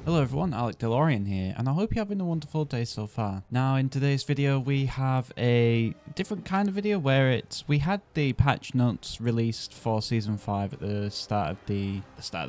Hello everyone, Alec DeLorean here, and I hope you're having a wonderful day so far. Now in today's video we have a different kind of video where we had the patch notes released for Season 5 at the start of the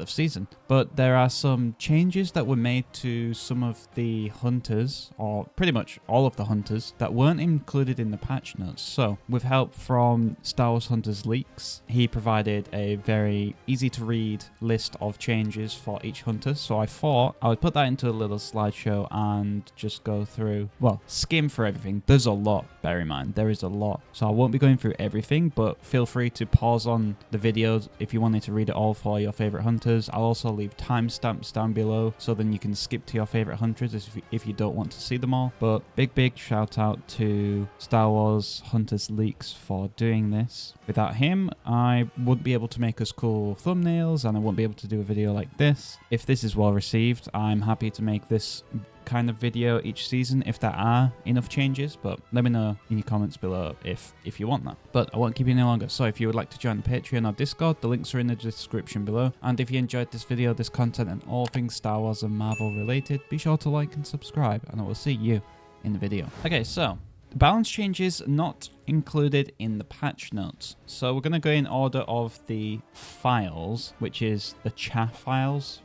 season, but there are some changes that were made to some of the hunters, or pretty much all of the hunters, that weren't included in the patch notes. So with help from Star Wars Hunters Leaks, he provided a very easy to read list of changes for each hunter, so I thought I would put that into a little slideshow and just go through, well, skim for everything. There's a lot, bear in mind, there is a lot. So I won't be going through everything, but feel free to pause on the videos if you wanted to read it all for your favorite hunters. I'll also leave timestamps down below, so then you can skip to your favorite hunters if you don't want to see them all. But big shout out to Star Wars Hunters Leaks for doing this. Without him, I wouldn't be able to make us cool thumbnails, and I wouldn't be able to do a video like this. If this is well received, I'm happy to make this kind of video each season if there are enough changes, but let me know in your comments below if you want that. But I won't keep you any longer, so if you would like to join the Patreon or Discord, the links are in the description below. And if you enjoyed this video, this content, and all things Star Wars and Marvel related, be sure to like and subscribe, and I will see you in the video. Okay, so balance changes not included in the patch notes. So we're going to go in order of the files, which is the Charr files.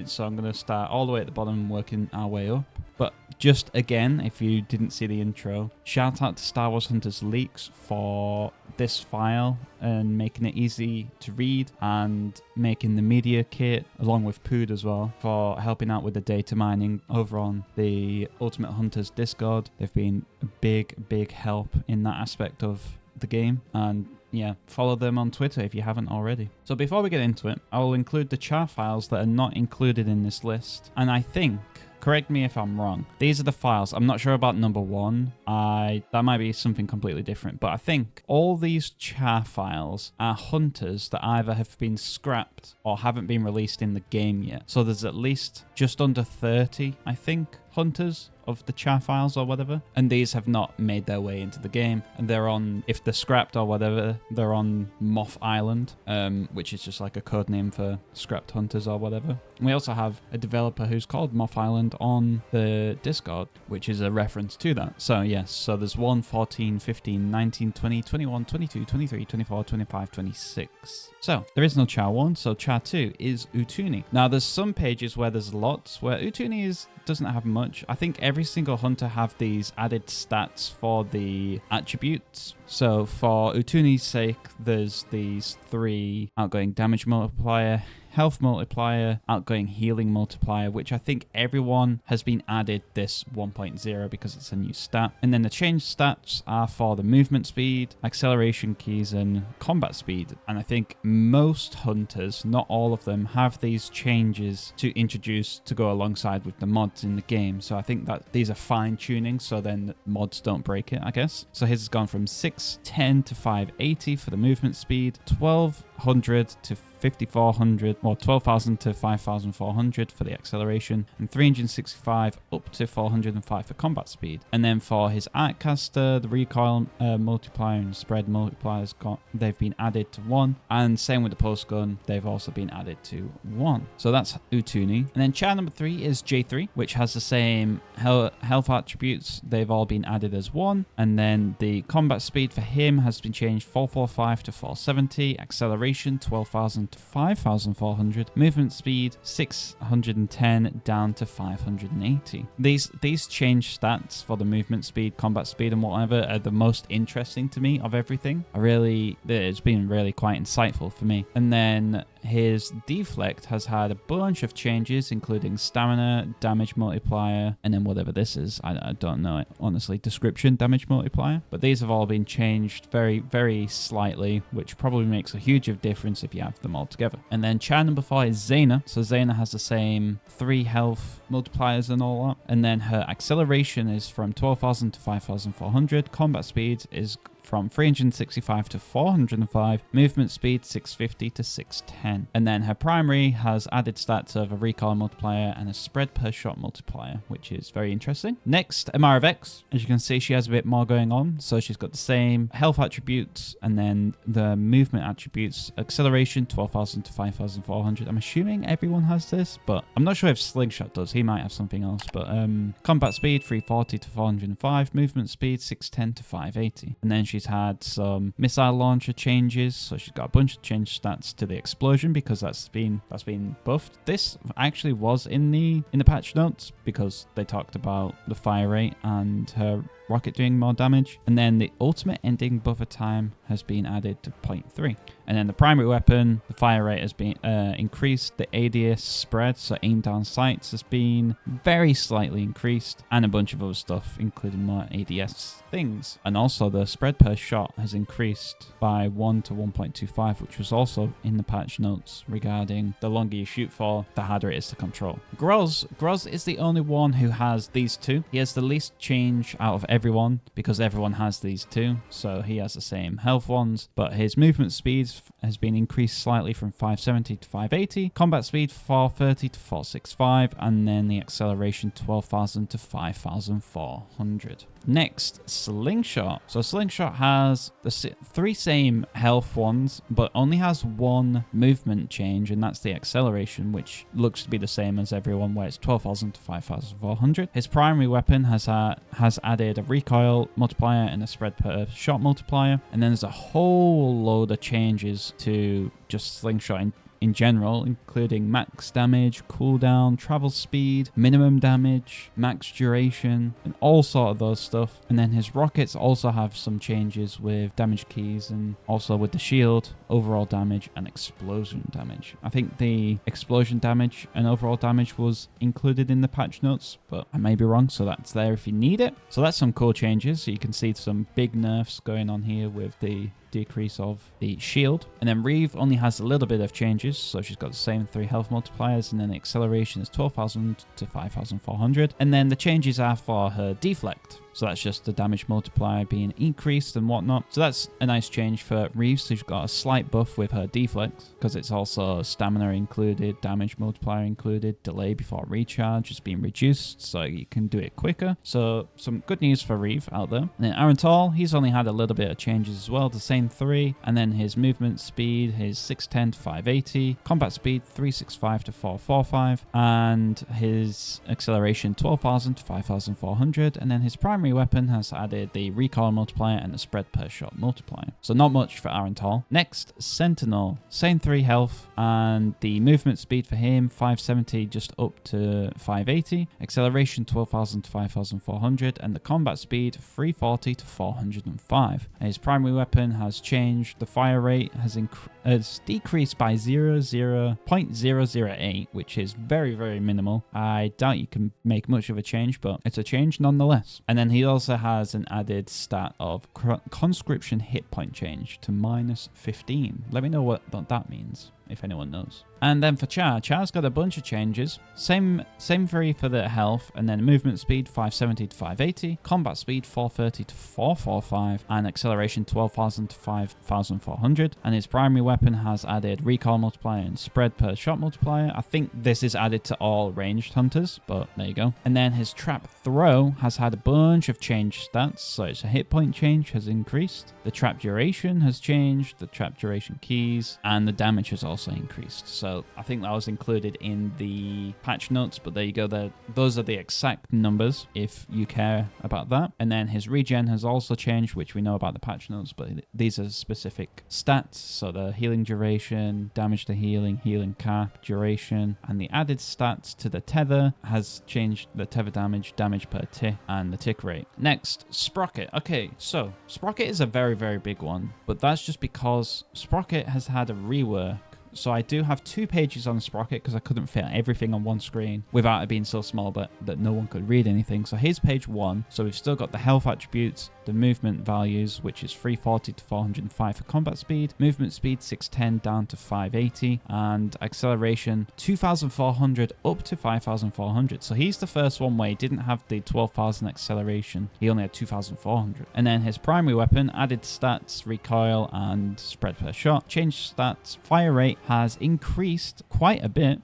So I'm going to start all the way at the bottom, working our way up. But just again, if you didn't see the intro, shout out to Star Wars Hunters Leaks for this file and making it easy to read, and making the media kit along with Pood as well for helping out with the data mining over on the Ultimate Hunters Discord. They've been a big help in that aspect of the game, and yeah, follow them on Twitter if you haven't already. So before we get into it, I will include the Charr files that are not included in this list, and I think, correct me if I'm wrong, these are the files. I'm not sure about number 1. That might be something completely different, but I think all these Charr files are hunters that either have been scrapped or haven't been released in the game yet. So there's at least just under 30, I think, hunters of the Charr files or whatever, and these have not made their way into the game, and they're on, if they're scrapped or whatever, they're on Moth Island, which is just like a code name for scrapped hunters or whatever. And we also have a developer who's called Moth Island on the Discord, which is a reference to that. So yes, so there's 1, 14, 15, 19, 20, 21, 22, 23, 24, 25, 26. So there is no Charr 1, so Charr 2 is Utooni. Now there's some pages where there's lots, where Utooni doesn't have much. I think every single hunter have these added stats for the attributes. So for Utooni's sake, there's these 3: outgoing damage multiplier, health multiplier, outgoing healing multiplier, which I think everyone has been added this 1.0 because it's a new stat. And then the changed stats are for the movement speed, acceleration keys, and combat speed. And I think most hunters, not all of them, have these changes to introduce to go alongside with the mods in the game. So I think that these are fine tuning, so then mods don't break it, I guess. So his has gone from 610 to 580 for the movement speed, 1200 to 5400, or 12,000 to 5,400 for the acceleration, and 365 up to 405 for combat speed. And then for his Artcaster, the recoil multiplier and spread multipliers they've been added to 1, and same with the pulse gun, they've also been added to 1. So that's Utooni. And then Charr number 3 is J3, which has the same health attributes. They've all been added as 1. And then the combat speed for him has been changed 445 to 470, acceleration 12,000 to 5,400, movement speed 610 down to 580. These change stats for the movement speed, combat speed, and whatever are the most interesting to me of everything. It's been really quite insightful for me. And then his deflect has had a bunch of changes, including stamina, damage multiplier, and then whatever this is. I don't know it, honestly. Description, damage multiplier. But these have all been changed very slightly, which probably makes a huge difference if you have them all together. And then Charr number 4 is Zaina. So Zaina has the same 3 health multipliers and all that. And then her acceleration is from 12,000 to 5,400. Combat speed is from 365 to 405, movement speed 650 to 610. And then her primary has added stats of a recoil multiplier and a spread per shot multiplier, which is very interesting. Next, Imara Vex. As you can see, she has a bit more going on. So she's got the same health attributes and then the movement attributes. Acceleration 12,000 to 5,400. I'm assuming everyone has this, but I'm not sure if Slingshot does. He might have something else. But combat speed 340 to 405, movement speed 610 to 580. And then she's had some missile launcher changes. So she's got a bunch of change stats to the explosion because that's been buffed. This actually was in the patch notes because they talked about the fire rate and her rocket doing more damage. And then the ultimate ending buffer time has been added to 0.3. And then the primary weapon, the fire rate has been increased. The ADS spread, so aim down sights, has been very slightly increased. And a bunch of other stuff, including more ADS things. And also the spread per shot has increased by 1 to 1.25, which was also in the patch notes regarding the longer you shoot for, the harder it is to control. Grozz is the only one who has these two. He has the least change out of everyone because everyone has these two. So he has the same health ones, but his movement speed has been increased slightly from 570 to 580, combat speed 430 to 465, and then the acceleration 12,000 to 5,400. Next, Slingshot. So Slingshot has the 3 same health ones, but only has 1 movement change, and that's the acceleration, which looks to be the same as everyone, where it's 12,000 to 5,400. His primary weapon has added a recoil multiplier and a spread per shot multiplier, and then there's a whole load of changes to just Slingshot in general, including max damage, cooldown, travel speed, minimum damage, max duration, and all sort of those stuff. And then his rockets also have some changes with damage keys and also with the shield, overall damage, and explosion damage. I think the explosion damage and overall damage was included in the patch notes, but I may be wrong, so that's there if you need it. So that's some cool changes. So you can see some big nerfs going on here with the decrease of the shield. And then Rieve only has a little bit of changes, so she's got the same 3 health multipliers, and then the acceleration is 12,000 to 5,400. And then the changes are for her deflect. So that's just the damage multiplier being increased and whatnot. So that's a nice change for Rieve. So she's got a slight buff with her deflect because it's also stamina included, damage multiplier included, delay before recharge is being reduced so you can do it quicker. So some good news for Rieve out there. And then Aran Tal, he's only had a little bit of changes as well, the same 3. And then his movement speed, his 610 to 580, combat speed 365 to 445, and his acceleration 12,000 to 5,400. And then his primary weapon has added the recoil multiplier and the spread per shot multiplier. So not much for Aran Tal. Next, Sentinel. Same 3 health and the movement speed for him 570 just up to 580. Acceleration 12,000 to 5,400 and the combat speed 340 to 405. His primary weapon has changed. The fire rate has decreased by 0.008, which is very, very minimal. I doubt you can make much of a change, but it's a change nonetheless. And then he also has an added stat of conscription hit point change to -15. Let me know what that means, if anyone knows. And then for Charr's got a bunch of changes. Same 3 for the health, and then movement speed 570 to 580, combat speed 430 to 445, and acceleration 12,000 to 5,400. And his primary weapon has added recoil multiplier and spread per shot multiplier. I think this is added to all ranged hunters, but there you go. And then his trap throw has had a bunch of change stats, so its hit point change has increased, the trap duration has changed, the trap duration keys, and the damage has also increased. So I think that was included in the patch notes, but there you go. Those are the exact numbers if you care about that. And then his regen has also changed, which we know about the patch notes, but these are specific stats. So the healing duration, damage to healing, healing cap, duration, and the added stats to the tether has changed the tether damage, damage per tick, and the tick rate. Next, Sprocket. Okay, so Sprocket is a very, very big one, but that's just because Sprocket has had a rework So I do have 2 pages on Sprocket because I couldn't fit everything on one screen without it being so small that no one could read anything. So here's page 1. So we've still got the health attributes, the movement values, which is 340 to 405 for combat speed, movement speed 610 down to 580, and acceleration 2400 up to 5400. So he's the first one where he didn't have the 12,000 acceleration. He only had 2400. And then his primary weapon, added stats, recoil, and spread per shot. Changed stats, fire rate has increased quite a bit,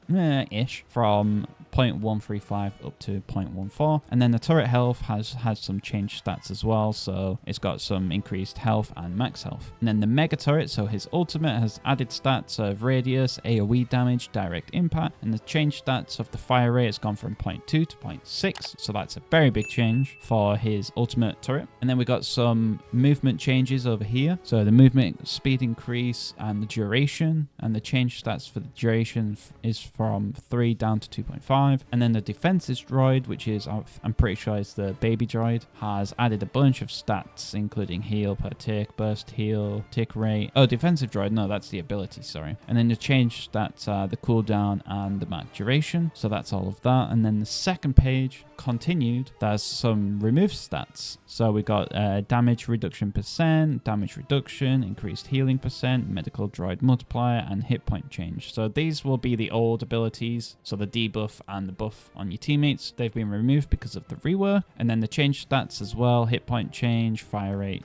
ish, from 0.135 up to 0.14. And then the turret health has had some changed stats as well, so it's got some increased health and max health. And then the mega turret, so his ultimate has added stats of radius, AoE damage, direct impact, and the changed stats of the fire rate has gone from 0.2 to 0.6, so that's a very big change for his ultimate turret. And then we got some movement changes over here, so the movement speed increase and the duration, and the changed stats for the duration is from 3 down to 2.5. And then the defensive droid, which is, I'm pretty sure is the baby droid, has added a bunch of stats, including heal per tick, burst heal, tick rate. Oh, defensive droid, no, that's the ability, sorry. And then the change stats are the cooldown and the max duration. So that's all of that. And then the second page, continued, there's some removed stats. So we got damage reduction percent, damage reduction, increased healing percent, medical droid multiplier, and hit point change. So these will be the old abilities. So the debuff and the buff on your teammates, they've been removed because of the rework. And then the change stats as well, hit point change, fire rate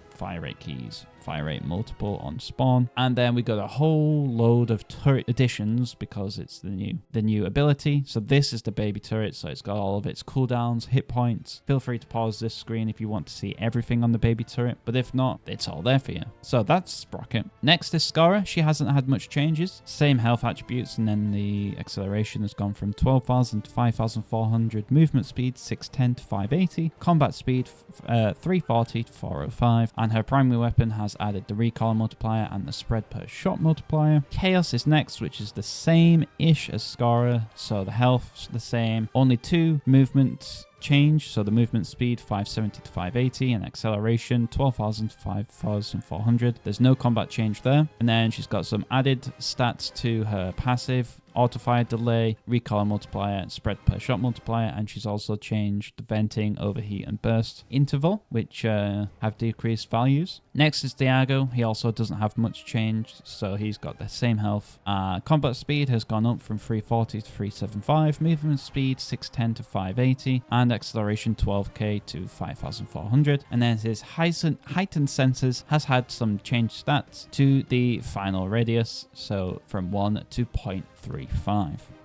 keys, fire rate multiple on spawn. And then we got a whole load of turret additions because it's the new ability. So this is the baby turret, so it's got all of its cooldowns, hit points. Feel free to pause this screen if you want to see everything on the baby turret, but if not, it's all there for you. So that's Sprocket. Next is Skora. She hasn't had much changes, same health attributes, and then the acceleration has gone from 12,000 to 5,400, movement speed 610 to 580, combat speed 340 to 405, and her primary weapon has added the recoil multiplier and the spread per shot multiplier. Chaos is next, which is the same-ish as Skora, so the health's the same, only 2 movements change, so the movement speed 570 to 580 and acceleration 12,000 to 5,400. There's no combat change there. And then she's got some added stats to her passive, auto-fire delay, recoil multiplier, spread per shot multiplier, and she's also changed the venting, overheat, and burst interval, which have decreased values. Next is Diago. He also doesn't have much change, so he's got the same health. Combat speed has gone up from 340 to 375, movement speed 610 to 580, and acceleration 12k to 5,400. And then his heightened sensors has had some changed stats to the final radius, so from 1 to 0.35.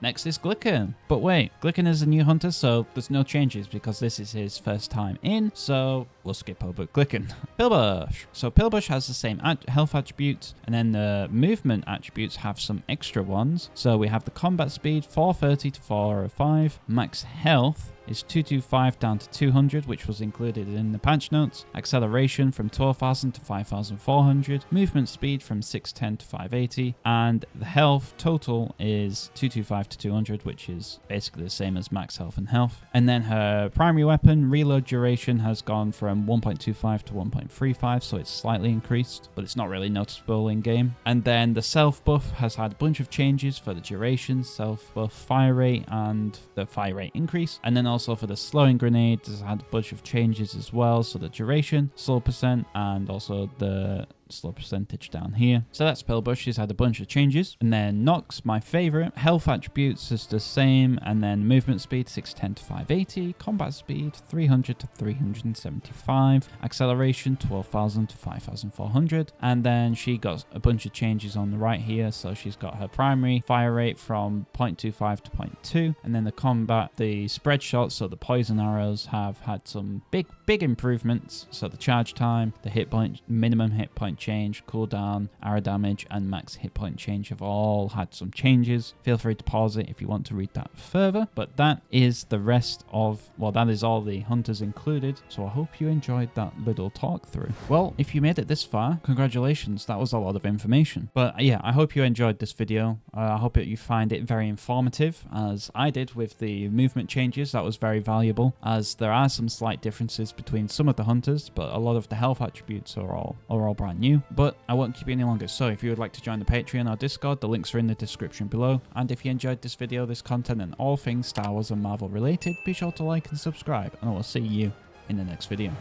Next is Glikkin. But wait, Glikkin is a new hunter, so there's no changes because this is his first time in, so we'll skip over Glikkin. Pilbush. So Pilbush has the same health attributes, and then the movement attributes have some extra ones. So we have the combat speed 430 to 405, max health is 225 down to 200, which was included in the patch notes. Acceleration from 12,000 to 5,400. Movement speed from 610 to 580. And the health total is 225 to 200, which is basically the same as max health and health. And then her primary weapon, reload duration, has gone from 1.25 to 1.35, so it's slightly increased, but it's not really noticeable in game. And then the self buff has had a bunch of changes for the duration, self buff, fire rate, and the fire rate increase. And then also for the slowing grenade, has had a bunch of changes as well. So the duration, slow percent, and also the slow percentage down here. So that's Pilbush. She's had a bunch of changes. And then Nox, my favorite, health attributes is the same, and then movement speed 610 to 580, combat speed 300 to 375, acceleration 12,000 to 5,400. And then she got a bunch of changes on the right here. So she's got her primary fire rate from 0.25 to 0.2, and then the combat, the spread shots, so the poison arrows, have had some big improvements. So the charge time, the hit point, minimum hit point change, cooldown, arrow damage, and max hit point change have all had some changes. Feel free to pause it if you want to read that further. But that is the rest of, well, that is all the hunters included. So I hope you enjoyed that little talk through. Well, if you made it this far, congratulations. That was a lot of information. But yeah, I hope you enjoyed this video. I hope that you find it very informative, as I did with the movement changes. That was very valuable, as there are some slight differences between some of the hunters, but a lot of the health attributes are all brand new. new, but I won't keep you any longer. So if you would like to join the Patreon or Discord, the links are in the description below. And if you enjoyed this video, this content, and all things Star Wars and Marvel related, be sure to like and subscribe, and I will see you in the next video.